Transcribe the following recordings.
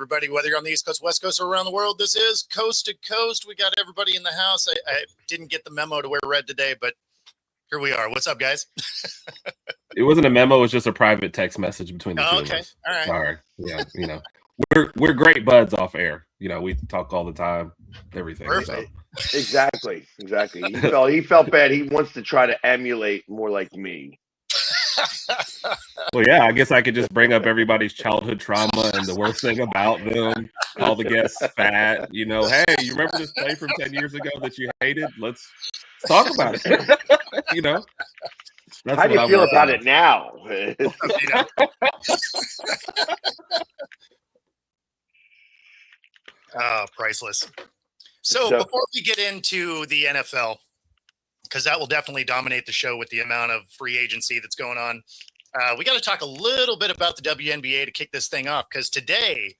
everybody, whether you're on the East Coast, West Coast, or around the world. This is Coast to Coast. We got everybody in the house. I didn't get the memo to wear red today, but here we are. What's up, guys? It wasn't a memo. It was just a private text message between the two of us. All right. Sorry. Yeah, we're great buds off air. We talk all the time, everything. Perfect. So. Exactly. He felt bad. He wants to try to emulate more like me. Well, yeah, I guess I could just bring up everybody's childhood trauma and the worst thing about them. All the guests fat. Hey, you remember this play from 10 years ago that you hated? Let's talk about it. How do you feel about it now? Priceless. So before we get into the NFL, because that will definitely dominate the show with the amount of free agency that's going on, we got to talk a little bit about the WNBA to kick this thing off, because today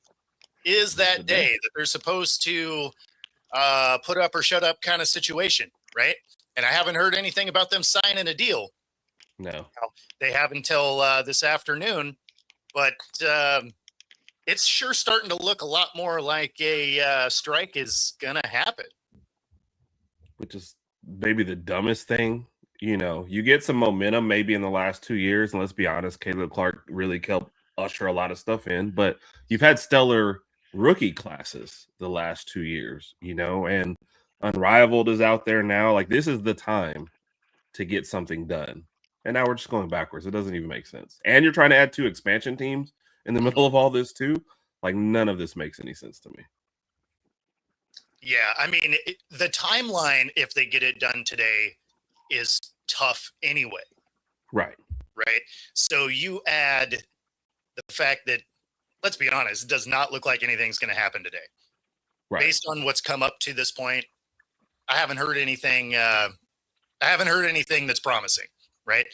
is that day that they're supposed to put up or shut up kind of situation, right? And I haven't heard anything about them signing a deal. No. They have until this afternoon, but it's sure starting to look a lot more like a strike is going to happen. Which is maybe the dumbest thing. You get some momentum maybe in the last 2 years, and let's be honest, Caleb Clark really helped usher a lot of stuff in, but you've had stellar rookie classes the last 2 years, and Unrivaled is out there now. Like, this is the time to get something done. And now we're just going backwards. It doesn't even make sense. And you're trying to add 2 expansion teams in the middle of all this too. Like, none of this makes any sense to me. Yeah, I mean, the timeline, if they get it done today, is tough anyway. Right. So you add the fact that, let's be honest, it does not look like anything's going to happen today. Right. Based on what's come up to this point, I haven't heard anything. That's promising. Right.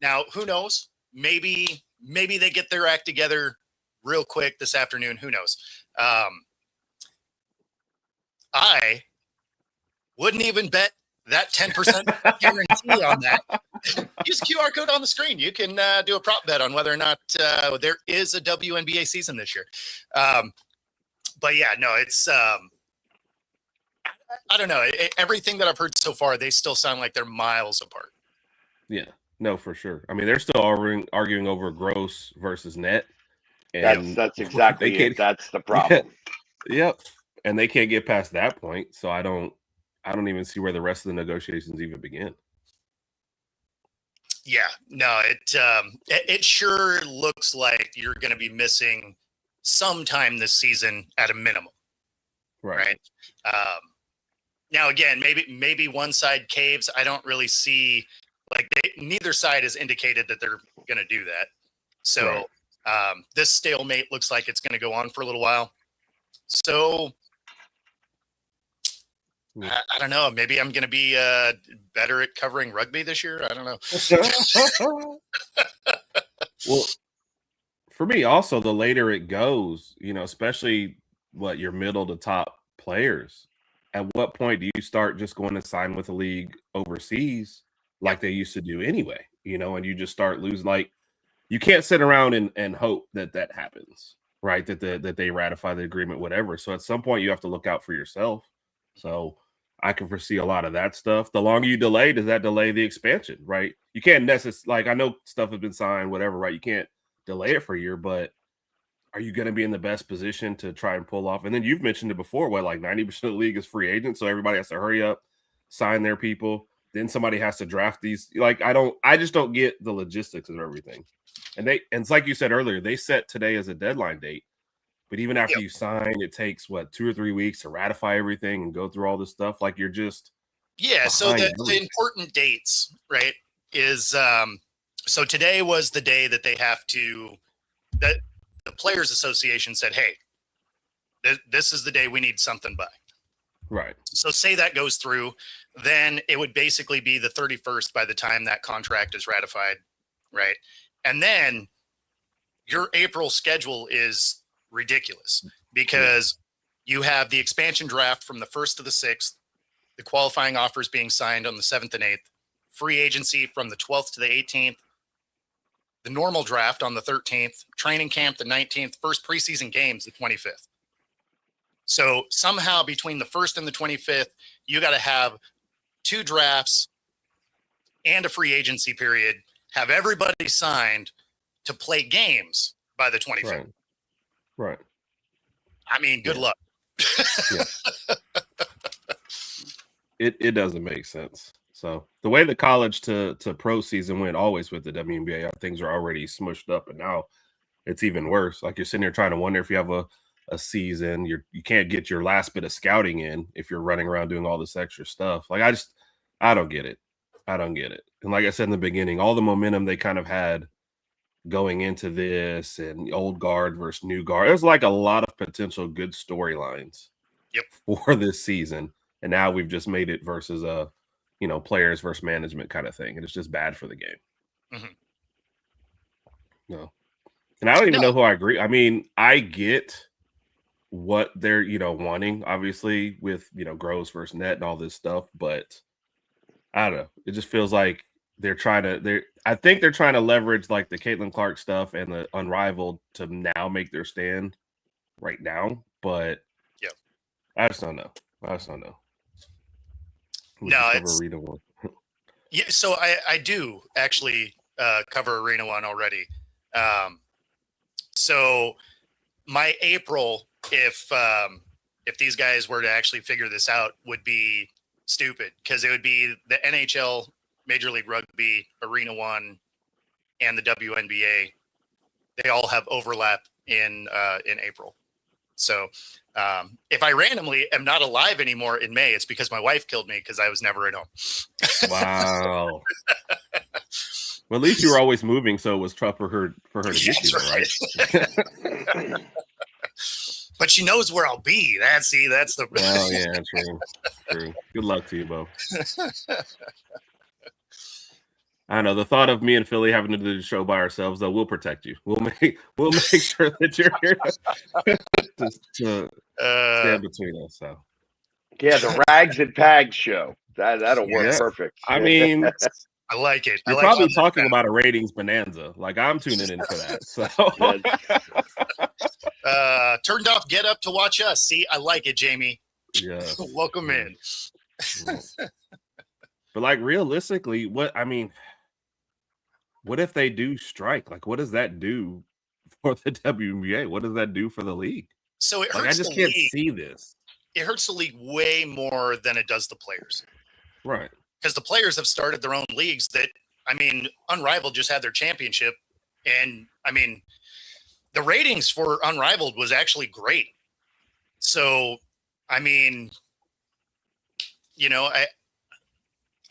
Now who knows? Maybe they get their act together real quick this afternoon. Who knows? I wouldn't even bet that 10% guarantee on that. Use the QR code on the screen. You can do a prop bet on whether or not there is a WNBA season this year. But yeah, no, it's I don't know. Everything that I've heard so far, they still sound like they're miles apart. Yeah, no, for sure. I mean, they're still arguing over gross versus net. And that's exactly it. That's the problem. Yep. And they can't get past that point. So I don't even see where the rest of the negotiations even begin. Yeah, no, it sure looks like you're going to be missing sometime this season at a minimum. Right. Now, again, maybe one side caves. I don't really see, like, neither side has indicated that they're going to do that. So this stalemate looks like it's going to go on for a little while. So I don't know. Maybe I'm going to be better at covering rugby this year. I don't know. Well, for me also, the later it goes, especially your middle to top players, at what point do you start just going to sign with a league overseas like they used to do anyway, and you just start losing. Like, you can't sit around and hope that happens, right? That they ratify the agreement, whatever. So at some point you have to look out for yourself. So I can foresee a lot of that stuff. The longer you delay, does that delay the expansion, right? You can't necessarily, like, I know stuff has been signed, whatever, right? You can't delay it for a year, but are you going to be in the best position to try and pull off? And then you've mentioned it before, like 90% of the league is free agents, so everybody has to hurry up, sign their people. Then somebody has to draft these. Like, I just don't get the logistics of everything. And it's like you said earlier, they set today as a deadline date. But even after you sign, it takes 2 or 3 weeks to ratify everything and go through all this stuff. Like, you're just So the important dates, right, is so today was the day that they have to, that the Players Association said, hey, this is the day we need something by. Right. So say that goes through, then it would basically be the 31st by the time that contract is ratified, right? And then your April schedule is ridiculous because you have the expansion draft from the 1st to the 6th, the qualifying offers being signed on the 7th and 8th, free agency from the 12th to the 18th, the normal draft on the 13th, training camp the 19th, first preseason games the 25th. So somehow between the 1st and the 25th, you got to have 2 drafts and a free agency period, have everybody signed to play games by the 25th. Right. I mean, good luck. It doesn't make sense. So the way the college to pro season went always with the WNBA, things are already smushed up, and now it's even worse. Like, you're sitting there trying to wonder if you have a season, you can't get your last bit of scouting in if you're running around doing all this extra stuff. Like, I don't get it. And like I said in the beginning, all the momentum they kind of had going into this, and old guard versus new guard, there's like a lot of potential good storylines for this season. And now we've just made it versus a, players versus management kind of thing. And it's just bad for the game. Mm-hmm. No. And I don't even know who I agree. I mean, I get what they're, wanting, obviously, with, gross versus net and all this stuff. But I don't know. It just feels like I think they're trying to leverage like the Caitlin Clark stuff and the Unrivaled to now make their stand right now. But I just don't know. No, it's Arena One. Yeah, so I do actually cover Arena One already. So my April, if these guys were to actually figure this out, would be stupid, because it would be the NHL, Major League Rugby, Arena One, and the WNBA. They all have overlap in April. So if I randomly am not alive anymore in May, it's because my wife killed me because I was never at home. Wow. Well, at least you were always moving, so it was tough for her to get you there, right? But she knows where I'll be. That's the. Oh yeah, true. Good luck to you, Bo. I know the thought of me and Philly having to do the show by ourselves, though, we'll protect you. We'll make sure that you're here to stand between us. So yeah, the Rags and Pags show that'll work perfect. I mean, I like it. You're probably talking about a ratings bonanza. Like, I'm tuning in for that. So turned off Get Up to watch us. See, I like it, Jamie. Yeah. Welcome in. But like, realistically, what if they do strike? Like, what does that do for the WNBA? What does that do for the league? So it hurts. I just can't see this. It hurts the league way more than it does the players. Right. Because the players have started their own leagues that, Unrivaled just had their championship. And, the ratings for Unrivaled was actually great. So, I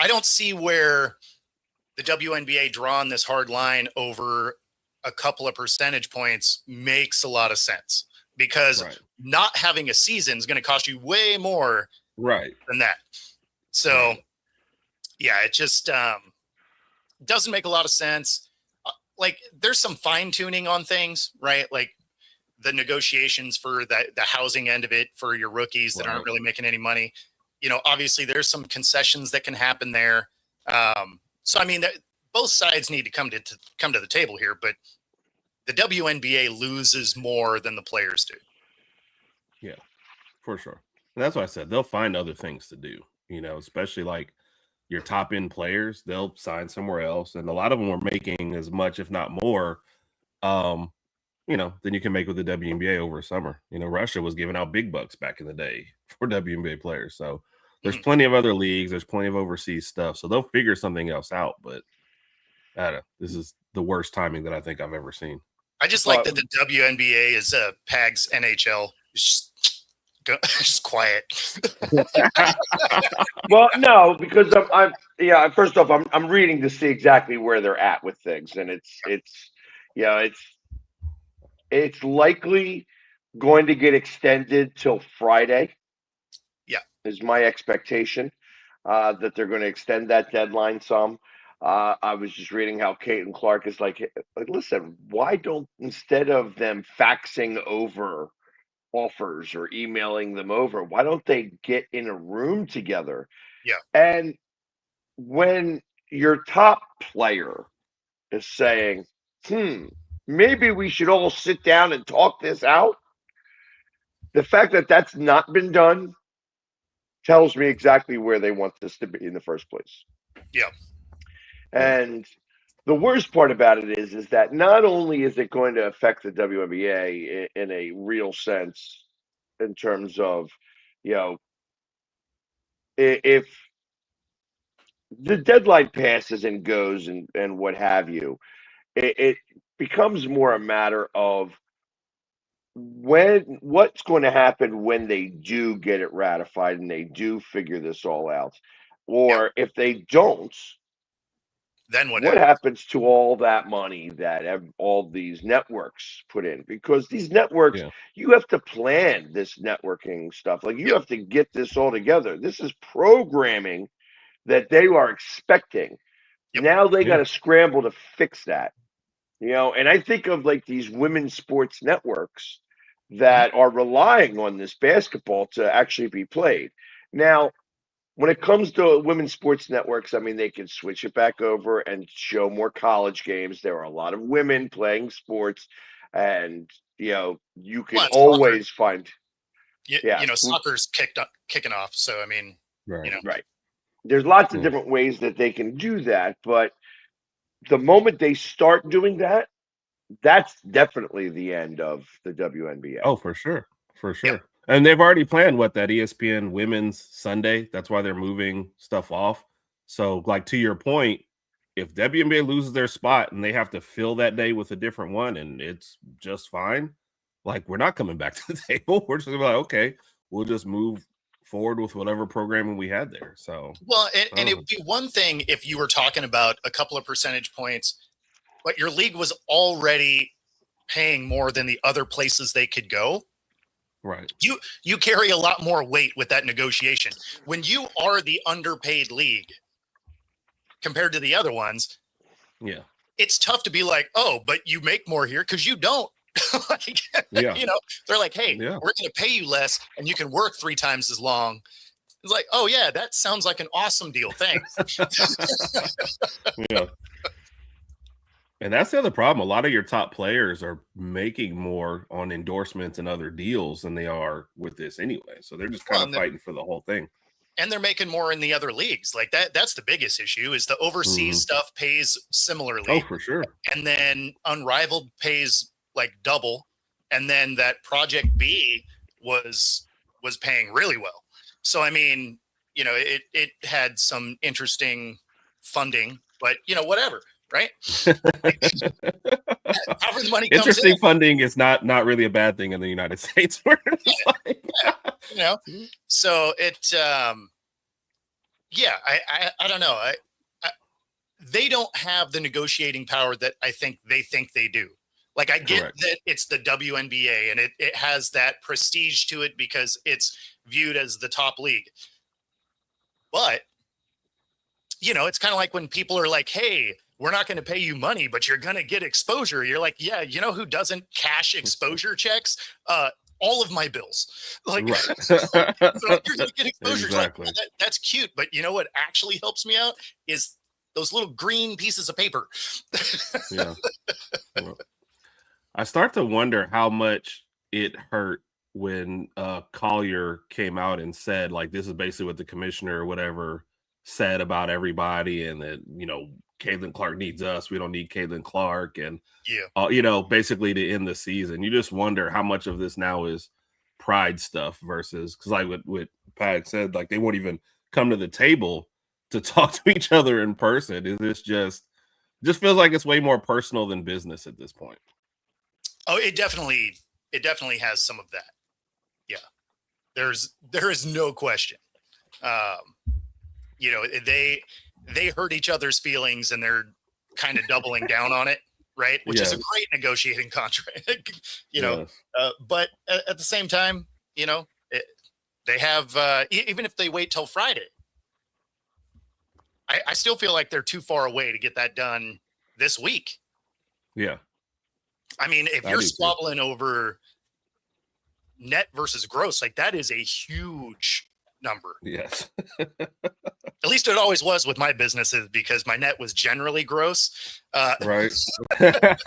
don't see where the WNBA drawing this hard line over a couple of percentage points makes a lot of sense, because not having a season is going to cost you way more than that. So, yeah, it just doesn't make a lot of sense. Like, there's some fine tuning on things, right? Like the negotiations for the housing end of it for your rookies that aren't really making any money. Obviously there's some concessions that can happen there. So, both sides need to come to the table here, but the WNBA loses more than the players do. Yeah, for sure. And that's why I said they'll find other things to do, especially like your top end players, they'll sign somewhere else. And a lot of them are making as much, if not more, than you can make with the WNBA over summer. Russia was giving out big bucks back in the day for WNBA players. So there's plenty of other leagues. There's plenty of overseas stuff. So they'll figure something else out. But I don't know. This is the worst timing that I think I've ever seen. I just like that the WNBA is PAG's NHL. Just quiet. Well, no, because first off, I'm reading to see exactly where they're at with things, and it's likely going to get extended till Friday. Yeah, is my expectation that they're going to extend that deadline some. I was just reading how Caitlin Clark is like, listen, why don't, instead of them faxing over offers or emailing them over, why don't they get in a room together? Yeah. And when your top player is saying, maybe we should all sit down and talk this out. The fact that that's not been done tells me exactly where they want this to be in the first place. Yeah. And the worst part about it is that not only is it going to affect the WNBA in a real sense, in terms of, if the deadline passes and goes and what have you, it becomes more a matter of what's going to happen when they do get it ratified and they do figure this all out, or if they don't, then what happens to all that money that all these networks put in? Because these networks, you have to plan this networking stuff. Like, you have to get this all together. This is programming that they are expecting. Now they got to scramble to fix that. And I think of like these women's sports networks that are relying on this basketball to actually be played. Now, when it comes to women's sports networks, I mean, they can switch it back over and show more college games. There are a lot of women playing sports, and you can always find. Soccer's kicking off. So I mean, right. There's lots of different ways that they can do that, but the moment they start doing that, that's definitely the end of the WNBA. Oh, for sure. Yeah. And they've already planned that ESPN Women's Sunday. That's why they're moving stuff off. So, like, to your point, if WNBA loses their spot and they have to fill that day with a different one, and it's just fine, like, we're not coming back to the table. We're just gonna be like, okay, we'll just move forward with whatever programming we had there. So, well, and it would be one thing if you were talking about a couple of percentage points, but your league was already paying more than the other places they could go. Right. You carry a lot more weight with that negotiation. When you are the underpaid league compared to the other ones, it's tough to be like, oh, but you make more here because you don't. They're like, hey, we're going to pay you less and you can work 3 times as long. It's like, oh yeah, that sounds like an awesome deal. Thanks. And that's the other problem. A lot of your top players are making more on endorsements and other deals than they are with this anyway. So they're just kind of fighting for the whole thing. And they're making more in the other leagues. Like that's the biggest issue is the overseas stuff pays similarly. Oh, for sure. And then Unrivaled pays like double. And then that Project B was paying really well. So, I mean, it had some interesting funding, but whatever. Right. However the money comes interesting in. Funding is not really a bad thing in the United States. So it, I don't know. They don't have the negotiating power that I think they do. Like, I get that it's the WNBA and it has that prestige to it because it's viewed as the top league. But, it's kind of like when people are like, hey, we're not going to pay you money, but you're going to get exposure. You're like, yeah, you know who doesn't cash exposure checks? All of my bills. Like, so you're going to get exposure. Exactly. Like, that's cute. But you know what actually helps me out is those little green pieces of paper. I start to wonder how much it hurt when Collier came out and said, like, this is basically what the commissioner or whatever said about everybody, and that, Caitlin Clark needs us. We don't need Caitlin Clark. And, basically to end the season, you just wonder how much of this now is pride stuff versus, because like what Pat said, like, they won't even come to the table to talk to each other in person. Is this just feels like it's way more personal than business at this point. Oh, it definitely has some of that. Yeah. There is no question. They hurt each other's feelings and they're kind of doubling down on it, right? Which is a great negotiating contract, but at the same time, they have, even if they wait till Friday, I still feel like they're too far away to get that done this week. Yeah. I mean, if you're squabbling over net versus gross, like, that is a huge number. Yes. At least it always was with my businesses because my net was generally gross. Right. It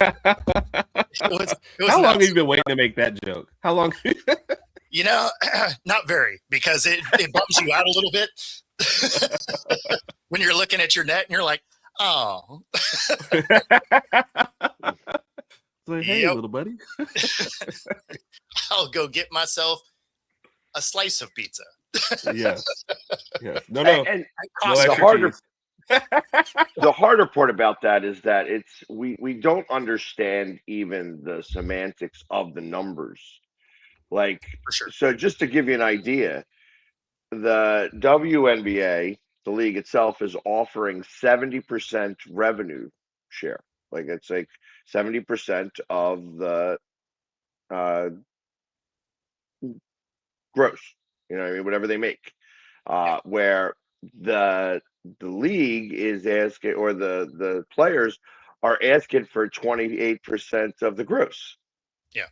was How long nuts. have you been waiting to make that joke? How long? You know, not very, because it bums you out a little bit when you're looking at your net and you're like, oh. Like, hey, little buddy. I'll go get myself a slice of pizza. Yes. Yes. No. And No the extra harder cheese. the harder part about that is that we don't understand even the semantics of the numbers. Like, For sure. so just to give you an idea, the WNBA, the league itself, is offering 70% revenue share. Like, it's like 70% of the gross, you know what I mean, whatever they make. Where the league is asking, or the players are asking for 28% of the gross. Yeah.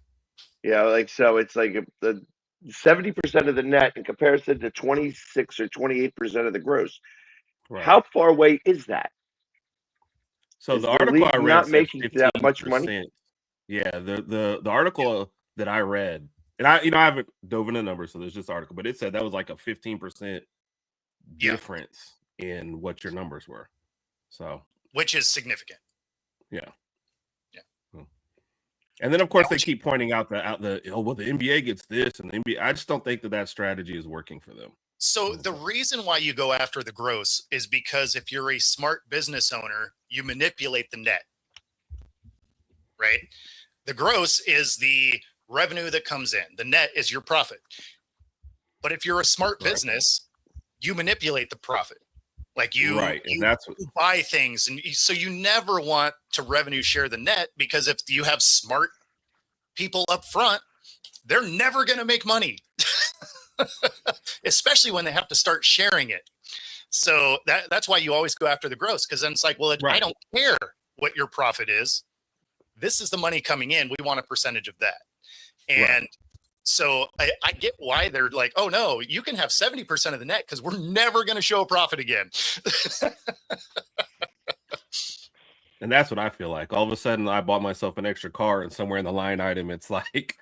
Yeah, like, so it's like the 70% of the net in comparison to 26 or 28% of the gross. Right. How far away is that? So Is the the article league I read not said making 15%. that much money? Yeah, the article that I read, and I haven't dove into numbers, so there's just article, but it said that was like a 15% difference in what your numbers were. So, which is significant. Yeah. Yeah. And then of course they keep pointing out the NBA gets this, and the NBA. I just don't think that strategy is working for them. So the reason why you go after the gross is because if you're a smart business owner, you manipulate the net, right? The gross is the revenue that comes in. The net is your profit. But if you're a smart business, you manipulate the profit. Like you buy things. And so you never want to revenue share the net, because if you have smart people up front, they're never going to make money. Especially when they have to start sharing it. So that's why you always go after the gross, because then it's like, well, I don't care what your profit is. This is the money coming in. We want a percentage of that. And so I get why they're like, oh, no, you can have 70% of the net because we're never going to show a profit again. And that's what I feel like. All of a sudden, I bought myself an extra car, and somewhere in the line item, it's like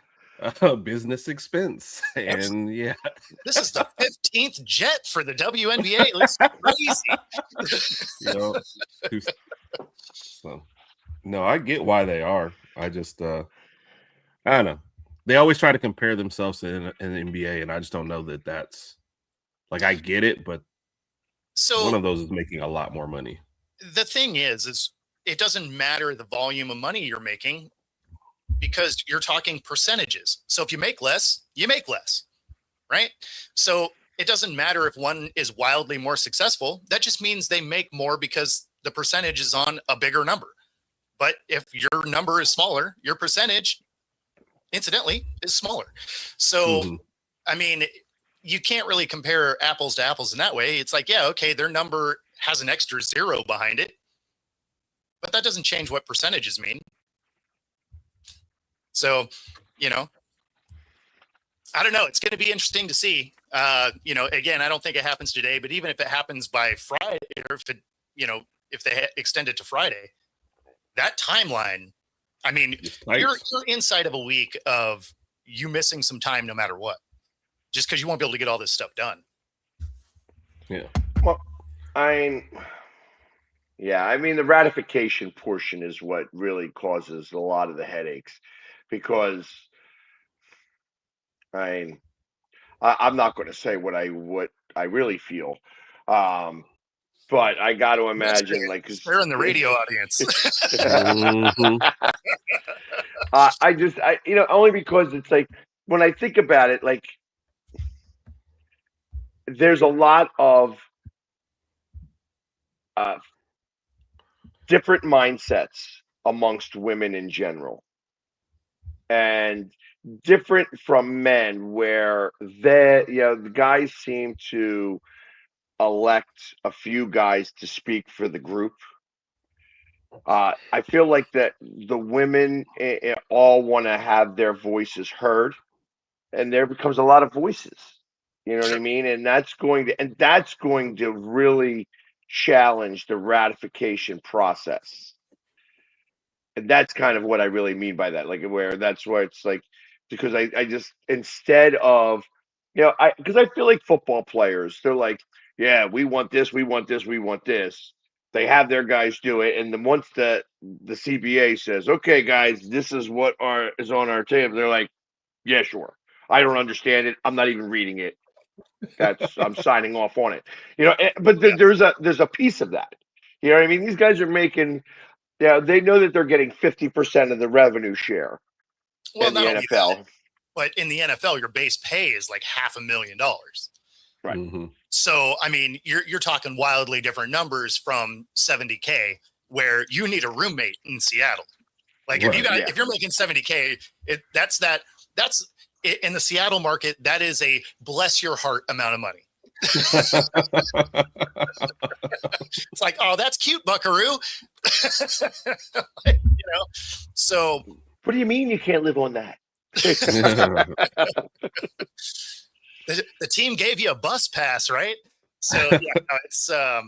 a business expense. And this is the 15th jet for the WNBA. It looks crazy. So, no, I get why they are. I just, I don't know. They always try to compare themselves to an NBA, and I just don't know that that's like, I get it, but one of those is making a lot more money. The thing is it doesn't matter the volume of money you're making, because you're talking percentages. So if you make less, you make less, right? So it doesn't matter if one is wildly more successful. That just means they make more because the percentage is on a bigger number. But if your number is smaller, your percentage, incidentally, is smaller. So, I mean, you can't really compare apples to apples in that way. It's like, yeah, okay, their number has an extra zero behind it, but that doesn't change what percentages mean. So, I don't know. It's going to be interesting to see. Again, I don't think it happens today, but even if it happens by Friday, or if they extend it to Friday, that timeline, I mean, you're inside of a week of you missing some time no matter what, just because you won't be able to get all this stuff done. Yeah. Well, I mean, the ratification portion is what really causes a lot of the headaches, because I'm not going to say what I really feel, but I got to imagine, like, they're in the radio audience. Only because it's like, when I think about it, like, there's a lot of different mindsets amongst women in general, and different from men, where the guys seem to elect a few guys to speak for the group. I feel like that the women all want to have their voices heard, and there becomes a lot of voices. You know what I Sure. mean? And that's going to really challenge the ratification process. And that's kind of what I really mean by that. Like where that's where it's like because I just instead of because I feel like football players, they're like, yeah, we want this, we want this, we want this. They have their guys do it, and then once the CBA says, okay, guys, this is what is on our table, they're like, yeah, sure. I don't understand it. I'm not even reading it. I'm signing off on it. But Yeah. there's a piece of that. You know what I mean? These guys are making they know that they're getting 50% of the revenue share Well, in the not only that, NFL. but in the NFL, your base pay is like $500,000. Right. Mm-hmm. So, I mean, you're talking wildly different numbers from 70K, where you need a roommate in Seattle. Like if you're making 70K, that's in the Seattle market, that is a bless your heart amount of money. It's like, oh, that's cute, Buckaroo. So what do you mean you can't live on that? the team gave you a bus pass, right? So yeah, it's so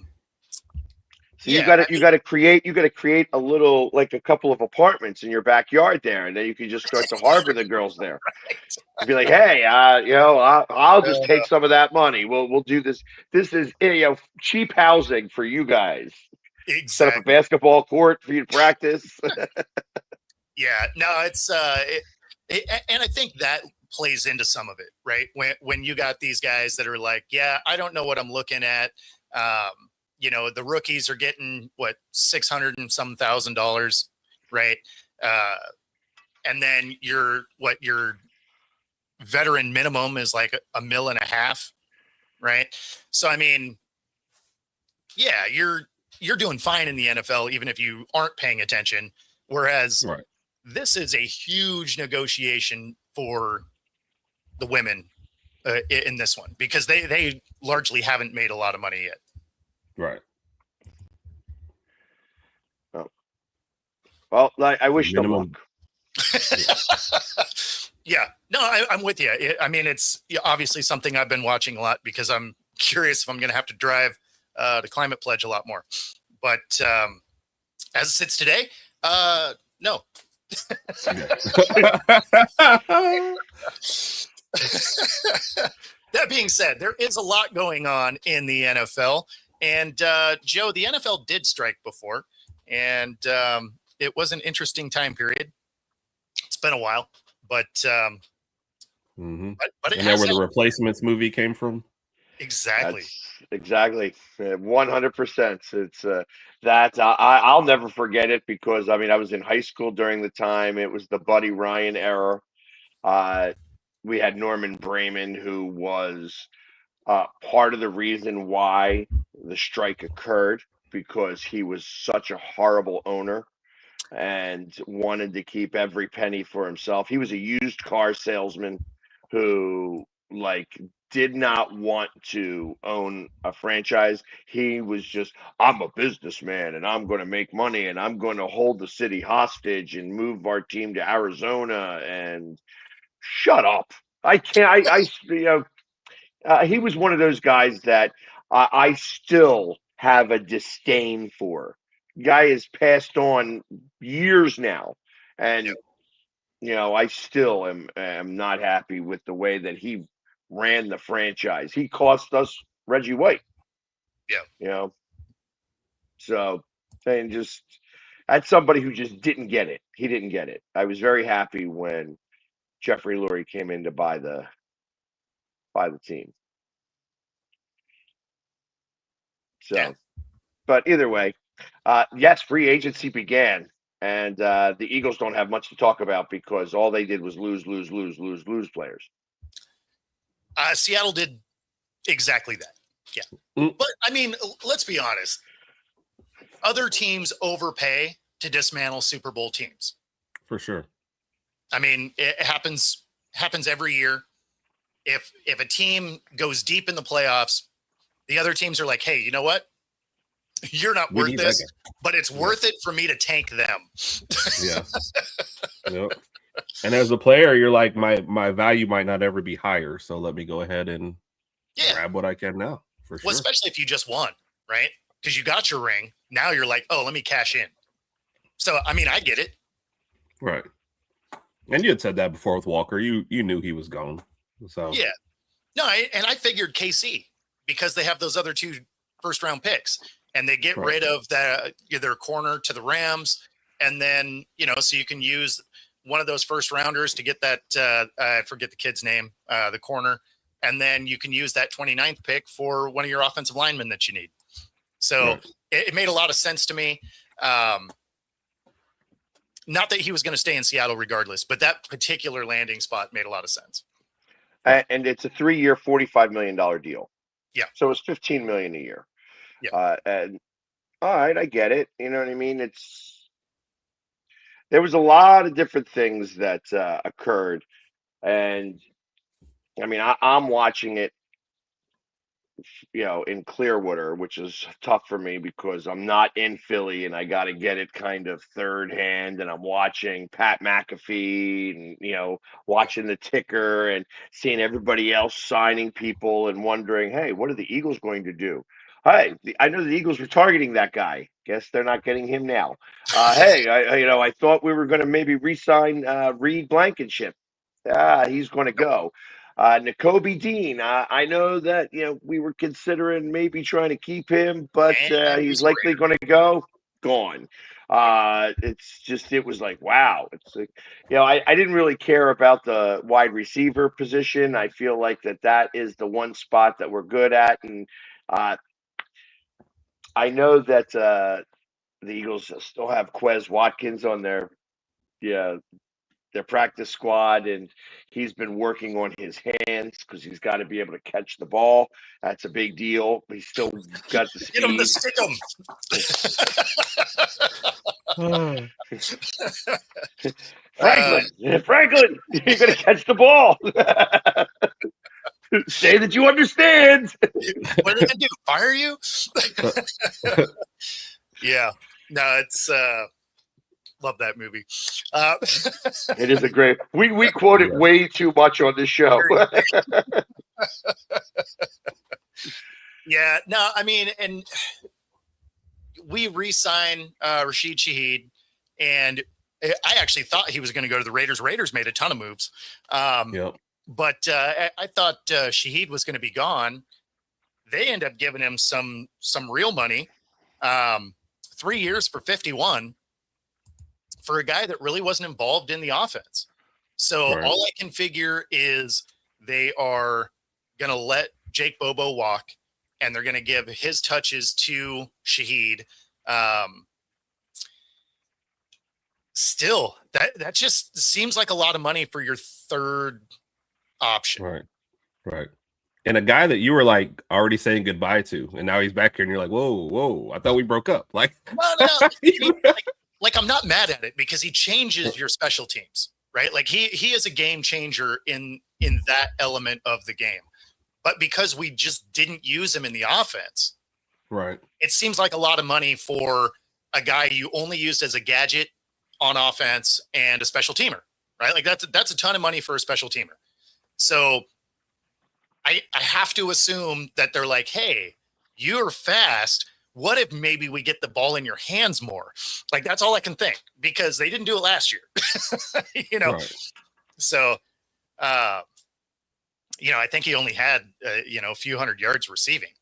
you got to create a little, like a couple of apartments in your backyard there, and then you can just start to harbor the girls there. Right. Be like, hey, I'll just take some of that money. We'll do this. This is cheap housing for you guys. Exactly. Set up a basketball court for you to practice. Yeah, no, it's and I think that plays into some of it, right? When you got these guys that are like, yeah, I don't know what I'm looking at. The rookies are getting what $600 and some $1,000, right? And then your veteran minimum is like $1.5 million, right? So I mean, yeah, you're doing fine in the NFL even if you aren't paying attention. Whereas this is a huge negotiation for the women in this one because they largely haven't made a lot of money yet. Right. Oh. Well, I wish them luck. Yeah, no, I'm with you. I mean, it's obviously something I've been watching a lot because I'm curious if I'm going to have to drive the Climate Pledge a lot more. But as it sits today, no. That being said, there is a lot going on in the NFL. And Joe, the NFL did strike before, and it was an interesting time period. It's been a while, but and that's where the Replacements movie came from. Exactly. Exactly. 100%. It's that I'll never forget it because I mean I was in high school during the time. It was the Buddy Ryan era. We had Norman Brayman, who was part of the reason why the strike occurred because he was such a horrible owner and wanted to keep every penny for himself. He was a used car salesman who did not want to own a franchise. He was just, I'm a businessman and I'm going to make money and I'm going to hold the city hostage and move our team to Arizona and shut up. I can't, he was one of those guys that I still have a disdain for. Guy has passed on years now, and I still am not happy with the way that he ran the franchise. He cost us Reggie White. Yeah. So and just that's somebody who just didn't get it. He didn't get it. I was very happy when Jeffrey Lurie came in to buy the team. So, but either way, yes, free agency began, and the Eagles don't have much to talk about because all they did was lose players. Seattle did exactly that. Yeah. But I mean, let's be honest. Other teams overpay to dismantle Super Bowl teams. For sure. I mean, it happens every year. If a team goes deep in the playoffs, the other teams are like, hey, you know what? You're not worth this, but it's worth it for me to tank them. Yeah. Yep. And as a player, you're like, my value might not ever be higher. So let me go ahead and grab what I can now. For sure. Well, especially if you just won, right? Because you got your ring. Now you're like, oh, let me cash in. So, I mean, I get it. Right. And you had said that before with Walker. You knew he was gone. So yeah. No, I figured KC because they have those other 2 first-round picks, and they get rid of their corner to the Rams, and then so you can use one of those first-rounders to get that. I forget the kid's name, the corner, and then you can use that 29th pick for one of your offensive linemen that you need. So it made a lot of sense to me. Not that he was going to stay in Seattle regardless, but that particular landing spot made a lot of sense. And it's a 3-year, $45 million deal. Yeah. So it's $15 million a year. Yeah. And all right, I get it. You know what I mean? There was a lot of different things that occurred, and I mean, I'm watching it, in Clearwater, which is tough for me because I'm not in Philly and I got to get it kind of third hand. And I'm watching Pat McAfee and, watching the ticker and seeing everybody else signing people and wondering, hey, what are the Eagles going to do? Hey, I know the Eagles were targeting that guy. Guess they're not getting him now. Hey, I thought we were going to maybe re-sign Reed Blankenship. He's going to go. Nakobe Dean, I know that we were considering maybe trying to keep him, but he's likely going to go. Gone. It was like, wow. It's like, I didn't really care about the wide receiver position. I feel like that is the one spot that we're good at, and I know that the Eagles still have Quez Watkins on their practice squad, and he's been working on his hands because he's got to be able to catch the ball. That's a big deal. He's still got the speed. Get him to stick him. Franklin, you're going to catch the ball. Say that you understand. What are they going to do? Fire you? Yeah. No, it's love that movie. It is a great. We quote it way too much on this show. Yeah. No, I mean, and we re-sign Rashid Shaheed, and I actually thought he was going to go to the Raiders. Raiders made a ton of moves. But I thought Shaheed was going to be gone. They end up giving him some real money. 3 years for 51 for a guy that really wasn't involved in the offense. So all I can figure is they are going to let Jake Bobo walk, and they're going to give his touches to Shaheed. Still, that just seems like a lot of money for your third option. Right. And a guy that you were like already saying goodbye to, and now he's back here, and you're like, whoa, I thought we broke up. Like, no. Like I'm not mad at it because he changes your special teams, right? Like he is a game changer in that element of the game. But because we just didn't use him in the offense, right? It seems like a lot of money for a guy you only used as a gadget on offense and a special teamer, right? Like that's a ton of money for a special teamer. So I have to assume that they're like, hey, you're fast. What if maybe we get the ball in your hands more? Like, that's all I can think because they didn't do it last year, Right. So, I think he only had, a few hundred yards receiving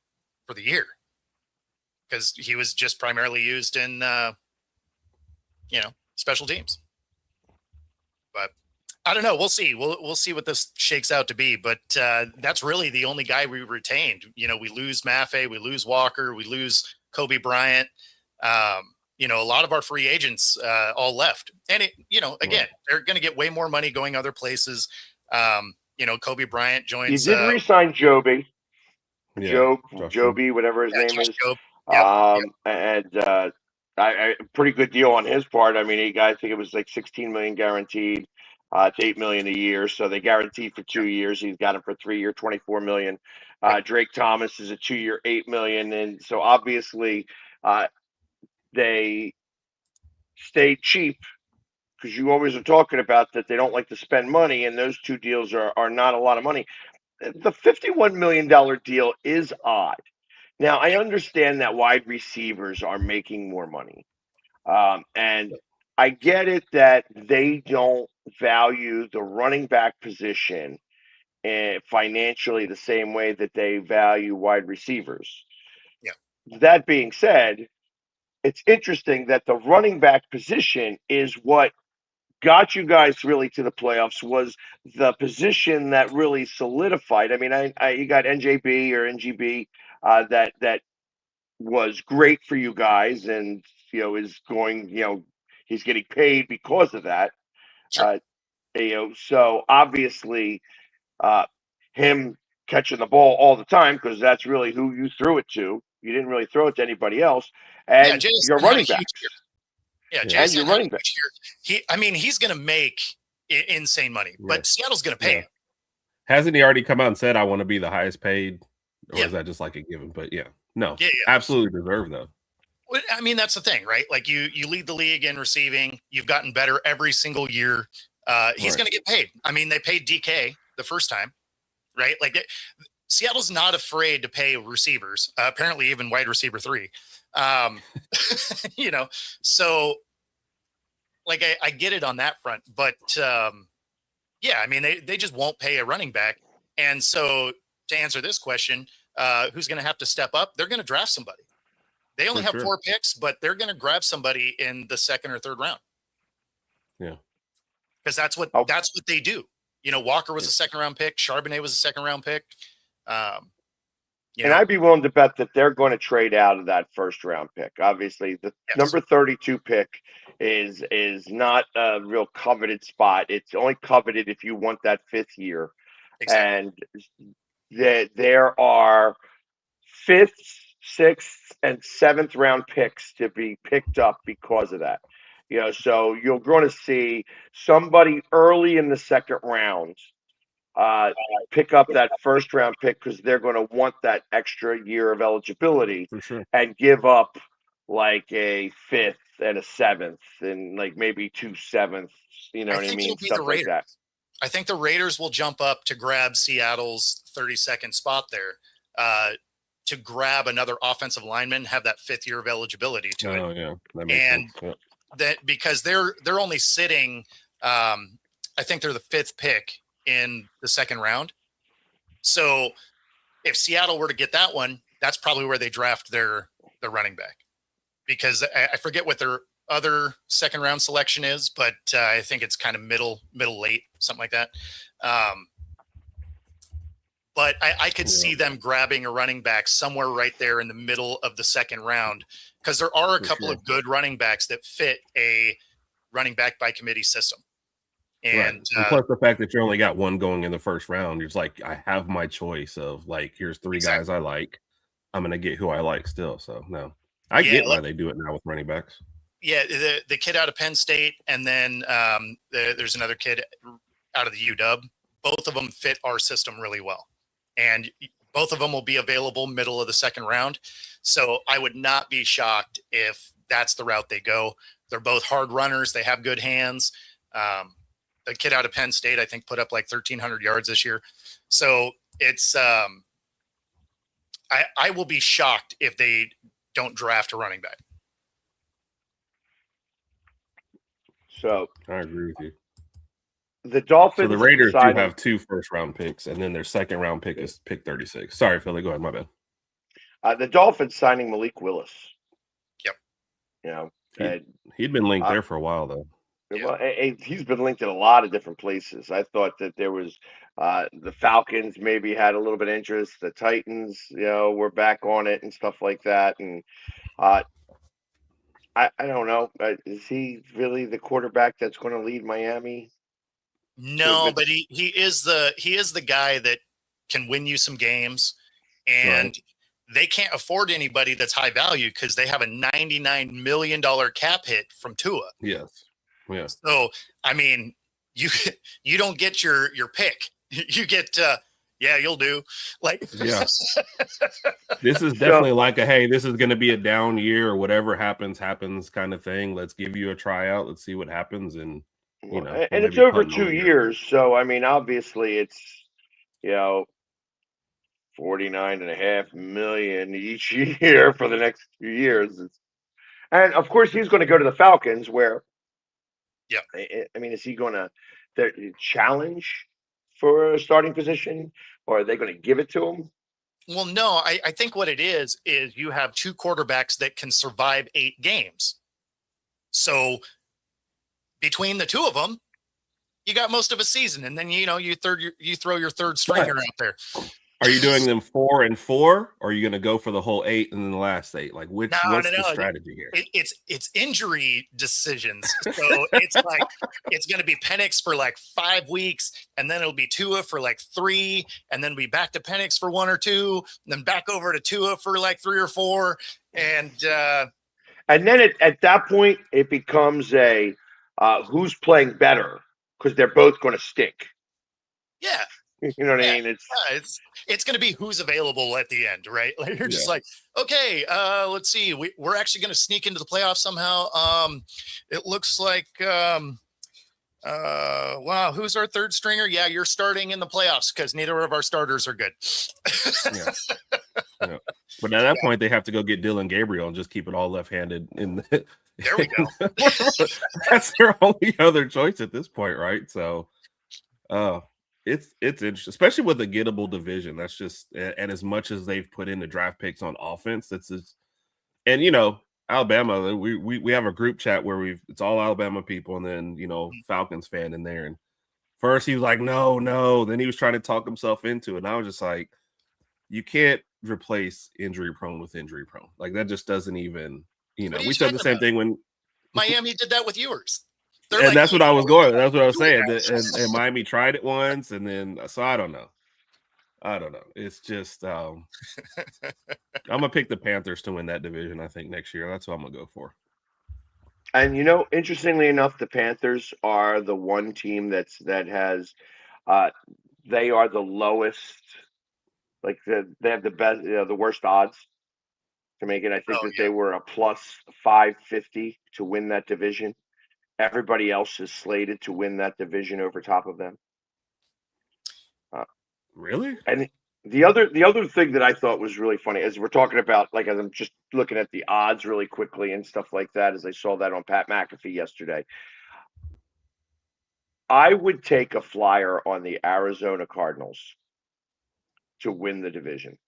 for the year because he was just primarily used in, special teams. But I don't know. We'll see. We'll see what this shakes out to be. But that's really the only guy we retained. We lose Maffei, we lose Walker, we lose Kobe Bryant. A lot of our free agents all left. And again, they're going to get way more money going other places. Kobe Bryant joins. You did re-sign Joby. Joby, whatever his name is. And a pretty good deal on his part. I mean, I think it was like $16 million guaranteed. It's $8 million a year, so they guaranteed for 2 years. He's got it for 3 year, $24 million. Drake Thomas is a 2 year, $8 million, and so obviously they stay cheap because you always are talking about that they don't like to spend money, and those two deals are not a lot of money. the $51 million deal is odd. Now, I understand that wide receivers are making more money. And I get it that they don't value the running back position financially the same way that they value wide receivers. Yeah. That being said, it's interesting that the running back position is what got you guys really to the playoffs, was the position that really solidified. I mean, you got NJB or NGB that was great for you guys, and is going. He's getting paid because of that. Sure. So obviously, him catching the ball all the time, because that's really who you threw it to. You didn't really throw it to anybody else, and your running backs. Yeah, Jason running back. He's going to make insane money, but Seattle's going to pay him. Hasn't he already come out and said, "I want to be the highest paid"? Or is that just like a given? But absolutely deserve though. I mean, that's the thing, right? Like you lead the league in receiving. You've gotten better every single year. He's going to get paid. I mean, they paid DK the first time, right? Like Seattle's not afraid to pay receivers. Apparently, even wide receiver 3. So like I get it on that front, but I mean they just won't pay a running back. And so to answer this question, who's going to have to step up? They're going to draft somebody. They only have 4 picks, but they're going to grab somebody in the 2nd or 3rd round. Yeah, because that's what they do. Walker was a 2nd round pick. Charbonnet was a 2nd round pick. And I'd be willing to bet that they're going to trade out of that 1st round pick. Obviously, the number 32 pick is not a real coveted spot. It's only coveted if you want that 5th year. Exactly. And there are 5th, 6th, and 7th round picks to be picked up because of that. So you're going to see somebody early in the 2nd round pick up that 1st round pick, because they're going to want that extra year of eligibility, and give up like a 5th and a 7th and like maybe 2 7ths. You know what I mean? Stuff like that. I think the Raiders will jump up to grab Seattle's 32nd spot there, to grab another offensive lineman, have that 5th year of eligibility to it. Oh yeah, that makes sense. Yeah. That because they're only sitting. I think they're the 5th pick in the 2nd round. So if Seattle were to get that one, that's probably where they draft their running back, because I forget what their other 2nd round selection is, but I think it's kind of middle late, something like that. But I could see them grabbing a running back somewhere right there in the middle of the 2nd round, because there are a couple of good running backs that fit a running back by committee system. And plus the fact that you only got one going in the 1st round, you're just like, I have my choice of like, here's 3 guys I like. I'm going to get who I like still. So no, I get why they do it now with running backs. Yeah. The kid out of Penn State, and then there's another kid out of the UW. Both of them fit our system really well. And both of them will be available middle of the 2nd round. So I would not be shocked if that's the route they go. They're both hard runners. They have good hands. The kid out of Penn State, I think, put up like 1,300 yards this year. So it's I will be shocked if they don't draft a running back. So I agree with you. The Dolphins. So the Raiders do have 2 1st round picks, and then their 2nd round pick is pick 36. Sorry, Philly, go ahead. My bad. The Dolphins signing Malik Willis. Yep. He'd been linked there for a while, though. Well, he's been linked in a lot of different places. I thought that there was the Falcons maybe had a little bit of interest. The Titans, were back on it and stuff like that. And I don't know. Is he really the quarterback that's going to lead Miami? No, but he is the guy that can win you some games, and they can't afford anybody that's high value because they have a $99 million cap hit from Tua. Yes. Yeah. So, I mean, you don't get your pick. You get, you'll do. Like, yeah. This is definitely like hey, this is going to be a down year, or whatever happens kind of thing. Let's give you a tryout. Let's see what happens. And, and it's over 2 years. So, I mean, obviously it's, $49.5 million each year for the next few years. And of course, he's going to go to the Falcons, where, Yeah. I mean, is he going to challenge for a starting position, or are they going to give it to him? Well, no, I think what it is you have two quarterbacks that can survive 8 games. So between the two of them, you got most of a season, and then you throw your third stringer out there. Are you doing them 4 and 4, or are you going to go for the whole 8 and then the last 8? Like, what's the strategy here? It's injury decisions. So it's like it's going to be Penix for like 5 weeks, and then it'll be Tua for like 3, and then be back to Penix for 1 or 2, and then back over to Tua for like 3 or 4, and then at that point it becomes a who's playing better, because they're both going to stink. Yeah. You know what I mean? It's going to be who's available at the end, right? Like you're just like, okay, let's see. We're actually going to sneak into the playoffs somehow. It looks like, wow, who's our third stringer? Yeah, you're starting in the playoffs because neither of our starters are good. Yeah. But at that point, they have to go get Dylan Gabriel and just keep it all left-handed. There we go. That's their only other choice at this point, right? So, it's interesting, especially with a gettable division. That's just, and as much as they've put in the draft picks on offense, that's just, and Alabama, we have a group chat where it's all Alabama people, and then Falcons fan in there. And first he was like, no, then he was trying to talk himself into it, and I was just like, you can't replace injury prone with injury prone. Like, that just doesn't even, we said the same thing when Miami did that with yours. And like, that's what I was going. That's what I was saying. And Miami tried it once, and then so I don't know. It's just I'm gonna pick the Panthers to win that division. I think next year. That's what I'm gonna go for. And interestingly enough, the Panthers are the one team that has they are the lowest. Like they have the best, the worst odds to make it. I think they were a plus 550 to win that division. Everybody else is slated to win that division over top of them. Really? And the other thing that I thought was really funny, as we're talking about, like, as I'm just looking at the odds really quickly and stuff like that, as I saw that on Pat McAfee yesterday, I would take a flyer on the Arizona Cardinals to win the division.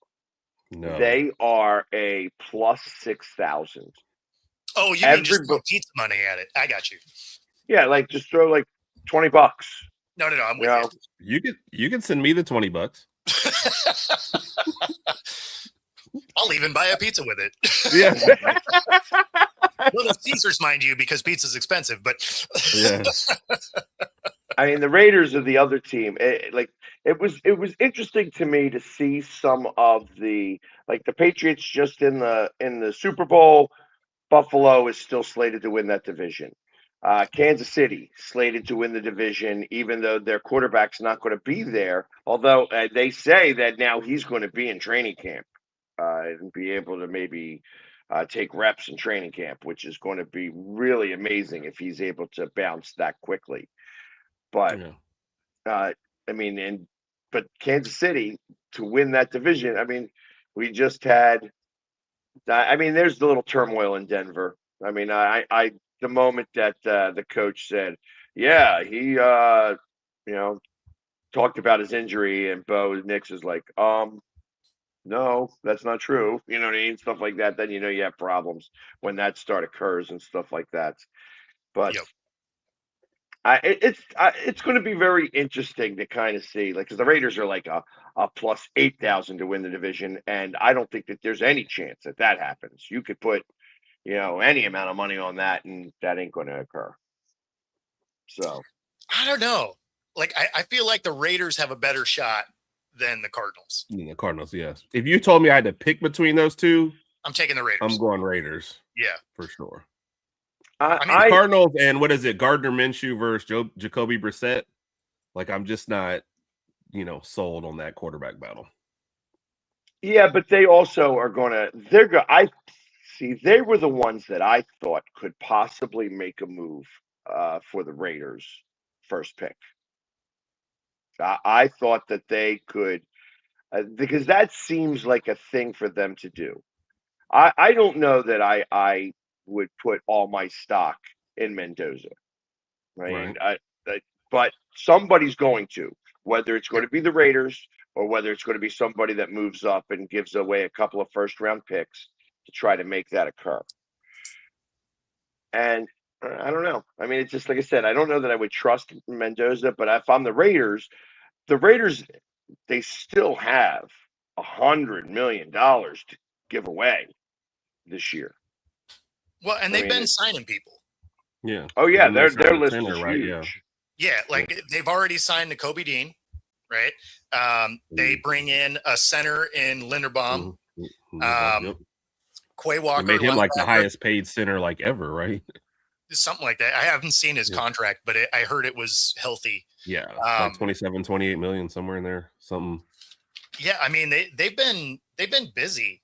No. They are a plus 6,000. Oh, you mean just throw pizza money at it? I got you. Yeah, like just throw like $20. No, I'm with you. You can send me the $20. I'll even buy a pizza with it. Yeah. Little Caesars, mind you, because pizza's expensive. But yeah. I mean, the Raiders are the other team. It was interesting to me to see some of the Patriots just in the Super Bowl. Buffalo is still slated to win that division. Kansas City slated to win the division, even though their quarterback's not going to be there. Although they say that now he's going to be in training camp and be able to maybe take reps in training camp, which is going to be really amazing if he's able to bounce that quickly. But but Kansas City to win that division. I mean, we just had. There's the little turmoil in Denver. I mean, the moment that the coach said, yeah, he talked about his injury, and Bo Nix is like, no, that's not true. You know what I mean? Stuff like that. Then you have problems when that occurs and stuff like that. But it's going to be very interesting to kind of see, because the Raiders are like a plus 8,000 to win the division, and I don't think that there's any chance that happens. You could put any amount of money on that, and that ain't going to occur. So I don't know. Like I feel like the Raiders have a better shot than the Cardinals. The Cardinals, yes. If you told me I had to pick between those two, I'm taking the Raiders. I'm going Raiders. Yeah, for sure. The Cardinals, and what is it? Gardner Minshew versus Jacoby Brissett. Like, I'm just not, sold on that quarterback battle. Yeah, but they also are going to. They were the ones that I thought could possibly make a move for the Raiders' first pick. I thought that they could. because that seems like a thing for them to do. I don't know that I would put all my stock in Mendoza, right? But somebody's going to, whether it's going to be the Raiders or whether it's going to be somebody that moves up and gives away a couple of first-round picks to try to make that occur. And I don't know. I mean, it's just like I said, I don't know that I would trust Mendoza, but if I'm the Raiders, they still have $100 million to give away this year. Well, and they've been signing people. Yeah. Oh yeah, their list is huge. Right, yeah, like they've already signed Nakobe Dean, right? They bring in a center in Linderbaum. Quay Walker. They made him like the highest paid center like ever, right? Something like that. I haven't seen his contract, but I heard it was healthy. Yeah, like 27, 28 million, somewhere in there. Something. Yeah, I mean they've been busy,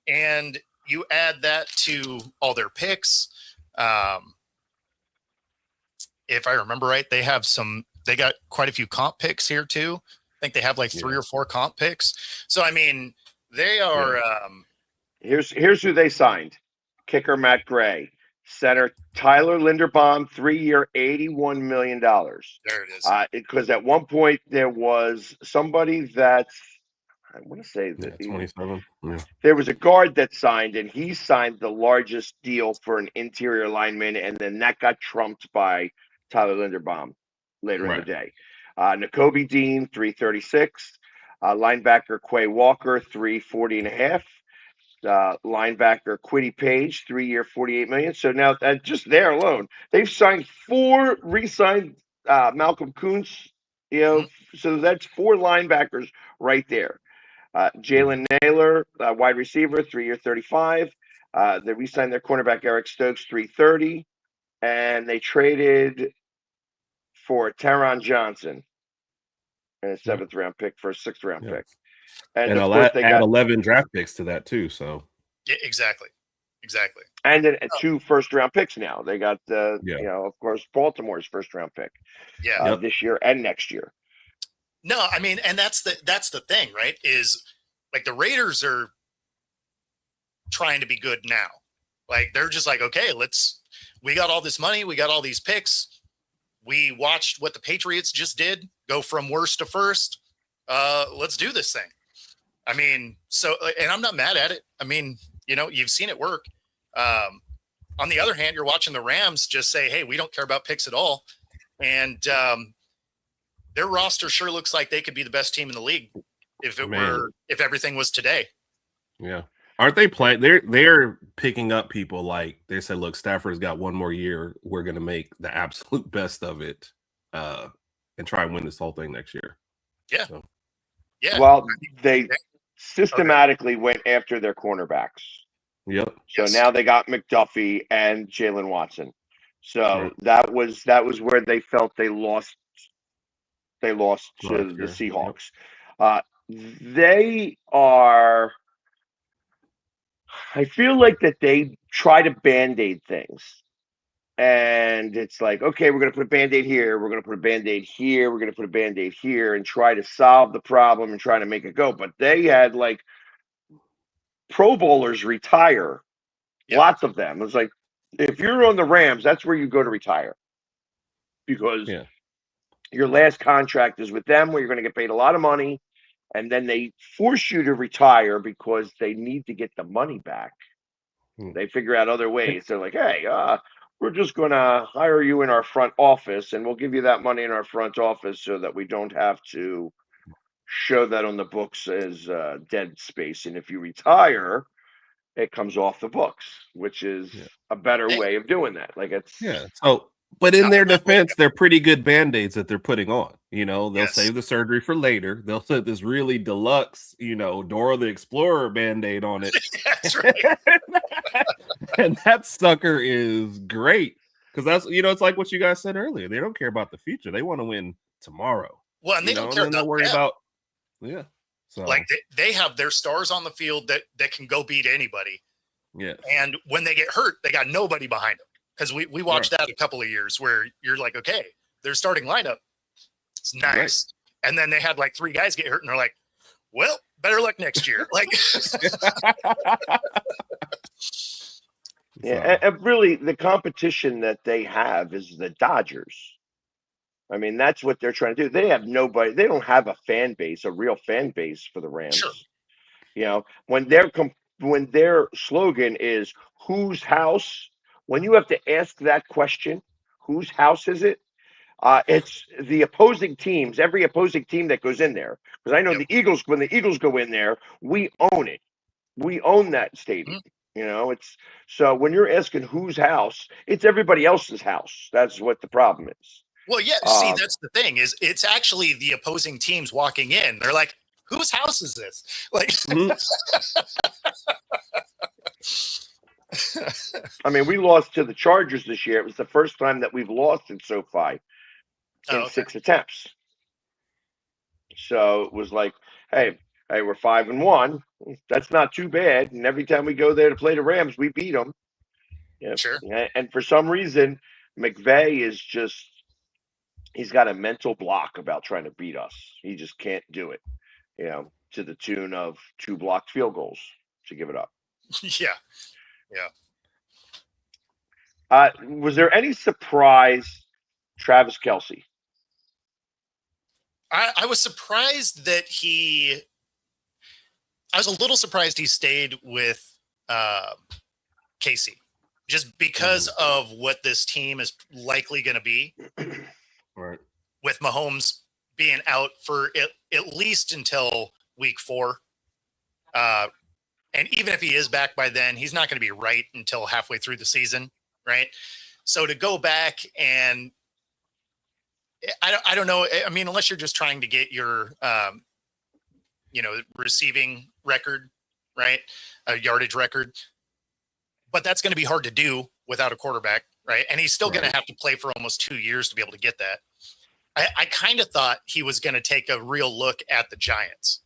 and you add that to all their picks. If I remember right, they got quite a few comp picks here too. I think they have like 3 or 4 comp picks. So I mean, they are. Here's who they signed: kicker Matt Gray, center Tyler Linderbaum, 3-year, $81 million. There it is. Because at one point there was somebody that's, I want to say that 27. Yeah. There was a guard that signed, and he signed the largest deal for an interior lineman, and then that got trumped by Tyler Linderbaum later in the day. Nakobe Dean, 336. Linebacker Quay Walker, 340.5. Linebacker Kwity Paye, 3-year, $48 million. So now just there alone, they've signed 4, re-signed Malcolm Kuntz. So that's 4 linebackers right there. Jalen Naylor, wide receiver, 3-year, $35. They re-signed their cornerback Eric Stokes, 330, and they traded for Taron Johnson and a 7th-round pick for a 6th-round pick. And of course, they got 11 draft picks to that too. So yeah, exactly. And then 2 first-round picks now. They got of course, Baltimore's first-round pick. Yeah, this year and next year. No, I mean, and that's the thing, right? Is like the Raiders are trying to be good now. Like they're just like, okay, we got all this money, we got all these picks. We watched what the Patriots just did, go from worst to first. Let's do this thing. I mean, and I'm not mad at it. I mean, you've seen it work. On the other hand, you're watching the Rams just say, hey, we don't care about picks at all. And their roster sure looks like they could be the best team in the league if everything was today. Yeah. Aren't they playing? They're picking up people like they said, look, Stafford's got 1 more year. We're going to make the absolute best of it and try and win this whole thing next year. Yeah. So. Yeah. Well, they systematically went after their cornerbacks. Yep. So now they got McDuffie and Jalen Watson. So that was where they felt they lost to the Seahawks. They are. I feel like that they try to Band-Aid things. And it's like, okay, we're going to put a Band-Aid here. We're going to put a Band-Aid here. We're going to put a Band-Aid here and try to solve the problem and try to make it go. But they had like Pro Bowlers retire. Yeah. Lots of them. It was like, if you're on the Rams, that's where you go to retire. Because your last contract is with them where you're going to get paid a lot of money. And then they force you to retire because they need to get the money back. They figure out other ways. They're like, hey, we're just going to hire you in our front office, and we'll give you that money in our front office so that we don't have to show that on the books as dead space. And if you retire, it comes off the books, which is a better way of doing that. Like So, but in their defense, they're pretty good Band-Aids that they're putting on. They'll save the surgery for later. They'll put this really deluxe, Dora the Explorer Band-Aid on it. That's right. And that sucker is great because that's, it's like what you guys said earlier. They don't care about the future. They want to win tomorrow. Well, and they don't care about So like they have their stars on the field that can go beat anybody. Yeah. And when they get hurt, they got nobody behind them. Because we watched that a couple of years where you're like, okay, their starting lineup, it's nice. Right. And then they had like 3 guys get hurt, and they're like, well, better luck next year. Like, yeah, and really, the competition that they have is the Dodgers. I mean, that's what they're trying to do. They have nobody. They don't have a fan base, a real fan base for the Rams. sure. You know, when when their slogan is "Whose house?" When you have to ask that question, "Whose house is it?" It's the opposing teams. Every opposing team that goes in there, because I know Yep. the Eagles. When the Eagles go in there, we own it. We own that stadium. You know, it's so when you're asking whose house, it's everybody else's house. That's what the problem is. Well, yeah. See, that's the thing is, it's actually the opposing teams walking in. They're like, "Whose house is this?" Like, I mean, we lost to the Chargers this year. It was the first time that we've lost in SoFi in 6 attempts. So it was like, hey, we're 5-1. That's not too bad. And every time we go there to play the Rams, we beat them. Yeah. Sure. And for some reason, McVay is he's got a mental block about trying to beat us. He just can't do it, you know, to the tune of 2 blocked field goals to give it up. Yeah. Yeah. Was there any surprise, Travis Kelce? I was surprised that I was a little surprised he stayed with KC, just because of what this team is likely going to be. Right. With Mahomes being out for at least until week 4. And even if he is back by then, he's not going to be right until halfway through the season. Right. So to go back and I don't know. I mean, unless you're just trying to get your, receiving record, right? A yardage record, but that's going to be hard to do without a quarterback. Right. And he's still going to have to play for almost 2 years to be able to get that. I kind of thought he was going to take a real look at the Giants.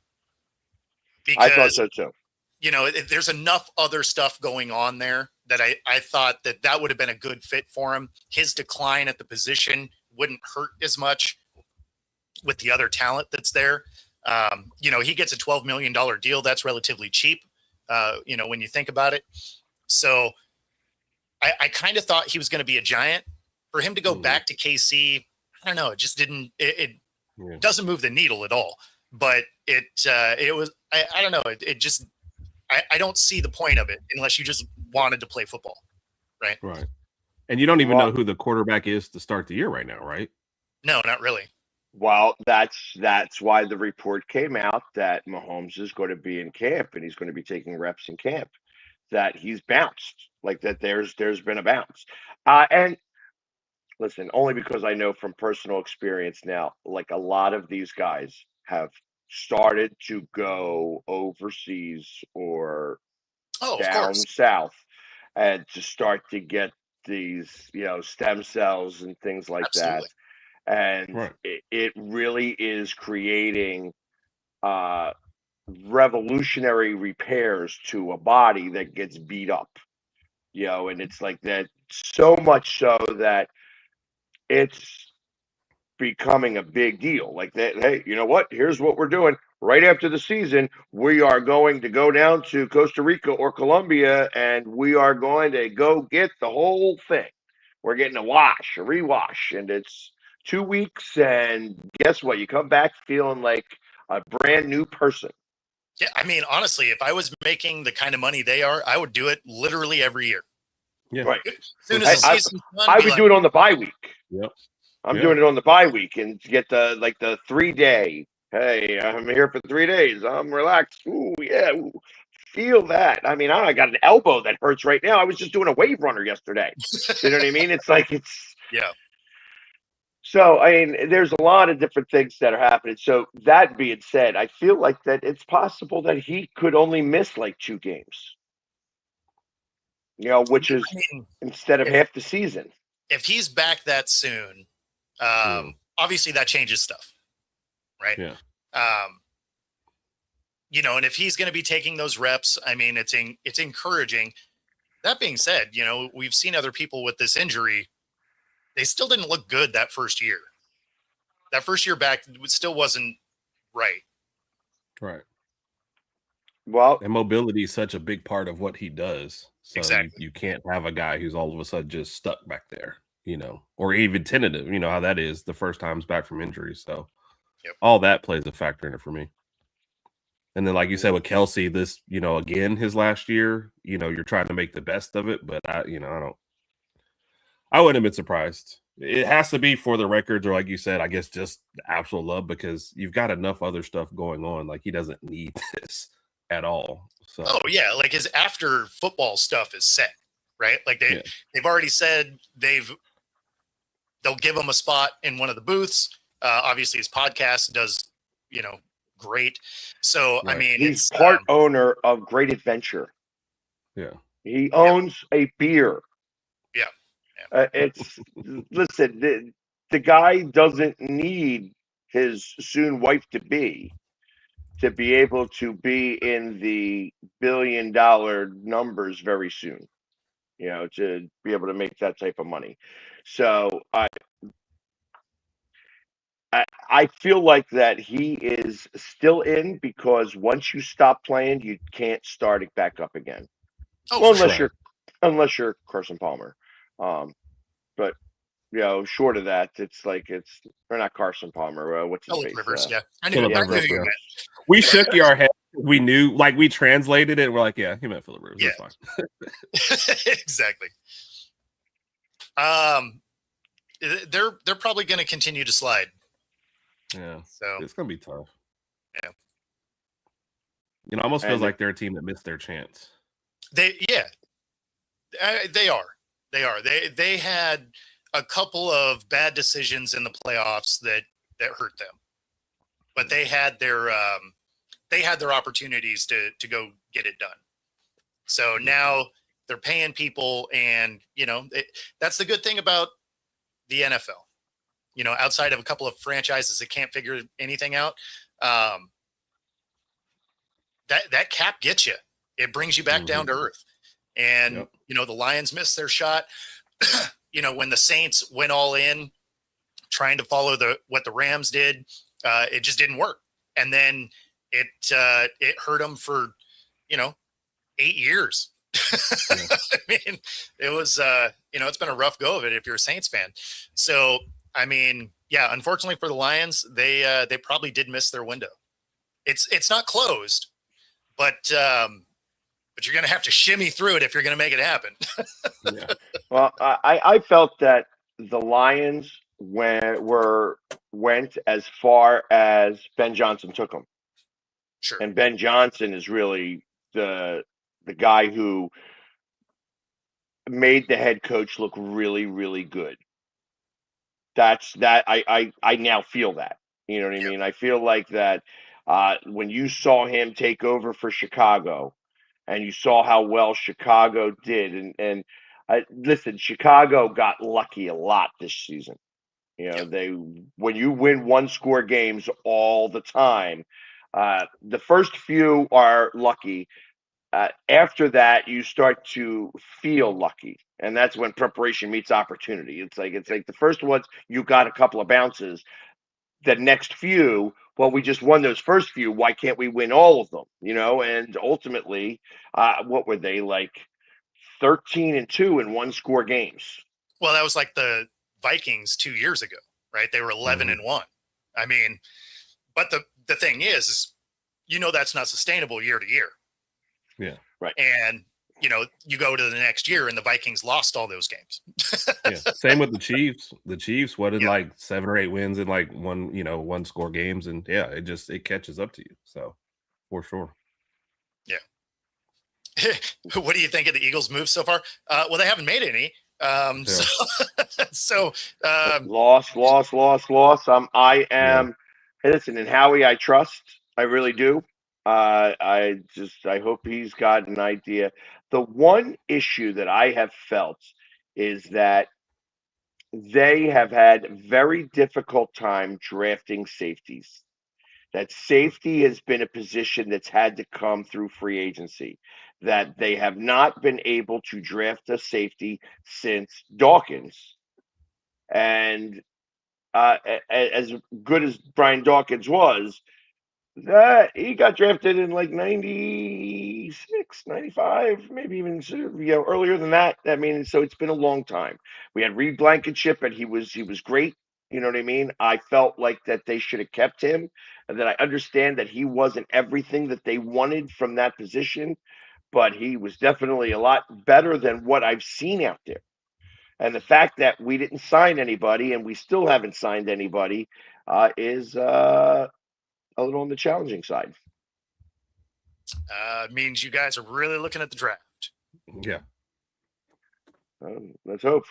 Because, I thought so too. You know, there's enough other stuff going on there that I thought that would have been a good fit for him. His decline at the position wouldn't hurt as much with the other talent that's there. He gets a $12 million deal. That's relatively cheap, when you think about it. So I kind of thought he was going to be a Giant. For him to go back to KC, I don't know. It just didn't. It doesn't move the needle at all. But it was. I don't know. It just. I don't see the point of it unless you just wanted to play football, right? Right. And you don't even know who the quarterback is to start the year right now, right? No, not really. Well, that's why the report came out that Mahomes is going to be in camp and he's going to be taking reps in camp. That he's bounced, like that. There's been a bounce, and listen, only because I know from personal experience now, like a lot of these guys have started to go overseas or down south and to start to get these, stem cells and things like that. And it really is creating revolutionary repairs to a body that gets beat up, and it's like that so much so that it's becoming a big deal. Like that, hey, you know what? Here's what we're doing. Right after the season, we are going to go down to Costa Rica or Colombia, and we are going to go get the whole thing. We're getting a rewash, and it's 2 weeks, and guess what? You come back feeling like a brand new person. Yeah, I mean, honestly, if I was making the kind of money they are, I would do it literally every year. Yeah. Right. As soon as the season's done, I would do it on the bye week. Yep. I'm doing it on the bye week and get the 3-day. Hey, I'm here for 3 days. I'm relaxed. Ooh, yeah. Ooh. Feel that. I mean, I got an elbow that hurts right now. I was just doing a wave runner yesterday. You know what I mean? It's like yeah. So, I mean, there's a lot of different things that are happening. So, that being said, I feel like that it's possible that he could only miss like 2 games. Which is instead of half the season. If he's back that soon, obviously that changes stuff, right? Yeah. And if he's going to be taking those reps, I mean, it's encouraging. That being said, we've seen other people with this injury. They still didn't look good that first year. That first year back still wasn't right. Right. Well, And mobility is such a big part of what he does. So Exactly. you can't have a guy who's all of a sudden just stuck back there, or even tentative. You know how that is the first time's back from injury. So Yep. all that plays a factor in it for me. And then, like you said, with Kelsey, this, again, his last year, you're trying to make the best of it. But I wouldn't have been surprised. It has to be for the records, or like you said, I guess just the absolute love, because you've got enough other stuff going on. Like, he doesn't need this at all. So, Oh yeah, like his after football stuff is set, right? Like they've already said they'll give him a spot in one of the booths. Obviously, his podcast does, great. So I Right. mean, he's it's part owner of Great Adventure. yeah. He owns a beer. Yeah. It's listen, the guy doesn't need his soon wife to be able to be in the billion-dollar numbers very soon. To be able to make that type of money. So I feel like that he is still in, because once you stop playing, you can't start it back up again. Oh, Well, for sure. unless you're Carson Palmer. But short of that, it's like or not Carson Palmer. What's his Philip face? Rivers, yeah. I knew, Phillip I knew Rivers, you yeah. meant. We shook our head. We knew, like, we translated it. We're like, yeah, he meant Phillip Rivers. Yeah. That's fine. Exactly. They're probably going to continue to slide. Yeah. So It's going to be tough. Yeah. Almost feels like they're a team that missed their chance. They are. They had a couple of bad decisions in the playoffs that hurt them, but they had their opportunities to go get it done. So now they're paying people, and that's the good thing about the NFL. Outside of a couple of franchises that can't figure anything out, that cap gets you. It brings you back down to earth. And, the Lions missed their shot. When the Saints went all in trying to follow what the Rams did, it just didn't work. And then it hurt them for, 8 years. I mean, it was, it's been a rough go of it if you're a Saints fan. So, I mean, yeah, unfortunately for the Lions, they probably did miss their window. It's not closed, but you're going to have to shimmy through it if you're going to make it happen. Yeah. Well, I felt that the Lions went as far as Ben Johnson took them. Sure. And Ben Johnson is really the guy who made the head coach look really, really good. I now feel that. You know what I mean? I feel like that when you saw him take over for Chicago, and you saw how well Chicago did, and listen, Chicago got lucky a lot this season. When you win one score games all the time, the first few are lucky. After that, you start to feel lucky, and that's when preparation meets opportunity. It's like the first ones, you got a couple of bounces. The next few, well, we just won those first few. Why can't we win all of them? And ultimately, what were they, like 13-2 in one score games? Well, that was like the Vikings 2 years ago, right? They were 11-1. I mean, but the thing is, that's not sustainable year to year. Yeah. Right. And, you go to the next year and the Vikings lost all those games. Yeah. Same with the Chiefs. The Chiefs wanted like 7 or 8 wins in like one score games. And yeah, it catches up to you. So for sure. Yeah. What do you think of the Eagles' move so far? Well, they haven't made any. Loss. I am. Hey, listen, and Howie, I trust. I really do. I hope he's got an idea. The one issue that I have felt is that they have had very difficult time drafting safeties. That safety has been a position that's had to come through free agency. That they have not been able to draft a safety since Dawkins. And as good as Brian Dawkins was, He got drafted in like 96, 95, maybe even earlier than that. I mean, so it's been a long time. We had Reed Blankenship, and he was great. You know what I mean? I felt like that they should have kept him, and that I understand that he wasn't everything that they wanted from that position, but he was definitely a lot better than what I've seen out there. And the fact that we didn't sign anybody, and we still haven't signed anybody, is a little on the challenging side. Means you guys are really looking at the draft. Yeah. Let's hope.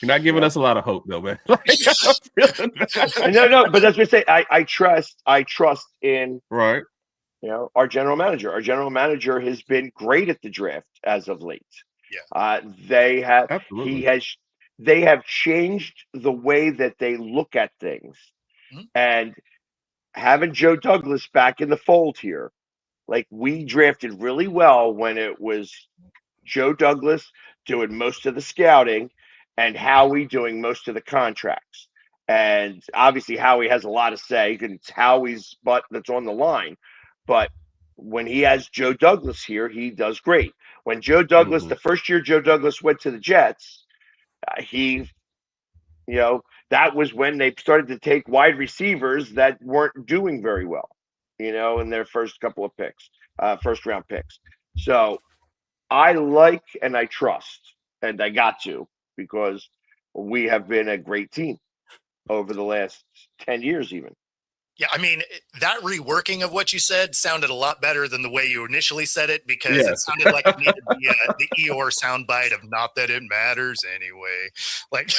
You're not giving us a lot of hope, though, man. No, but that's what I say. I trust in right. Our general manager. Our general manager has been great at the draft as of late. Yeah. They have. Absolutely. They have changed the way that they look at things. Mm-hmm. And having Joe Douglas back in the fold here, like we drafted really well when it was Joe Douglas doing most of the scouting and Howie doing most of the contracts. And obviously Howie has a lot to say because it's Howie's butt that's on the line. But when he has Joe Douglas here, he does great. When Joe Douglas, the first year Joe Douglas went to the Jets, that was when they started to take wide receivers that weren't doing very well, in their first couple of picks, first round picks. So I like and I trust, and I got to, because we have been a great team over the last 10 years even. Yeah, I mean, that reworking of what you said sounded a lot better than the way you initially said it, because it sounded like it needed the Eeyore soundbite of "not that it matters anyway." Like,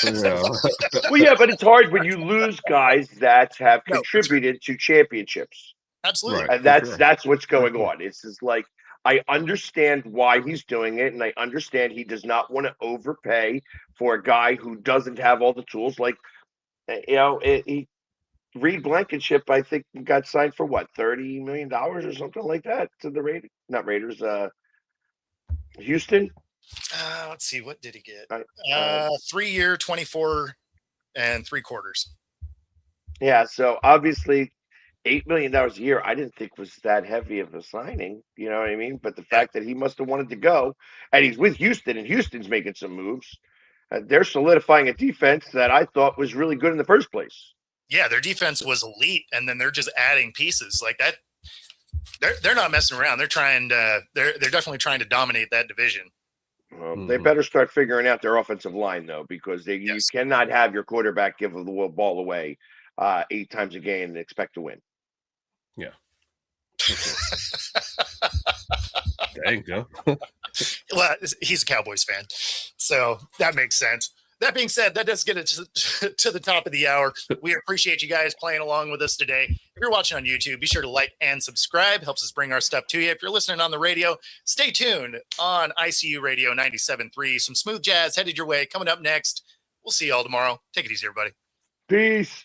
well, yeah, but it's hard when you lose guys that have contributed to championships. Absolutely, and that's what's going on. It's just like, I understand why he's doing it, and I understand he does not want to overpay for a guy who doesn't have all the tools. Like, Reed Blankenship, I think, got signed for what, $30 million or something like that to the Raiders? Not Raiders, Houston. Let's see, what did he get? 3-year, 24 and 3/4. Yeah, so obviously $8 million a year, I didn't think was that heavy of a signing. You know what I mean? But the fact that he must have wanted to go, and he's with Houston, and Houston's making some moves. They're solidifying a defense that I thought was really good in the first place. Yeah, their defense was elite, and then they're just adding pieces like that. They're not messing around. They're trying to. They're definitely trying to dominate that division. Well, they better start figuring out their offensive line, though, because you cannot have your quarterback give the ball away 8 times a game and expect to win. Yeah. Dang, Joe. Well, he's a Cowboys fan, so that makes sense. That being said, that does get it to the top of the hour. We appreciate you guys playing along with us today. If you're watching on YouTube, be sure to like and subscribe. Helps us bring our stuff to you. If you're listening on the radio, stay tuned on ICU Radio 97.3. Some smooth jazz headed your way. Coming up next. We'll see you all tomorrow. Take it easy, everybody. Peace.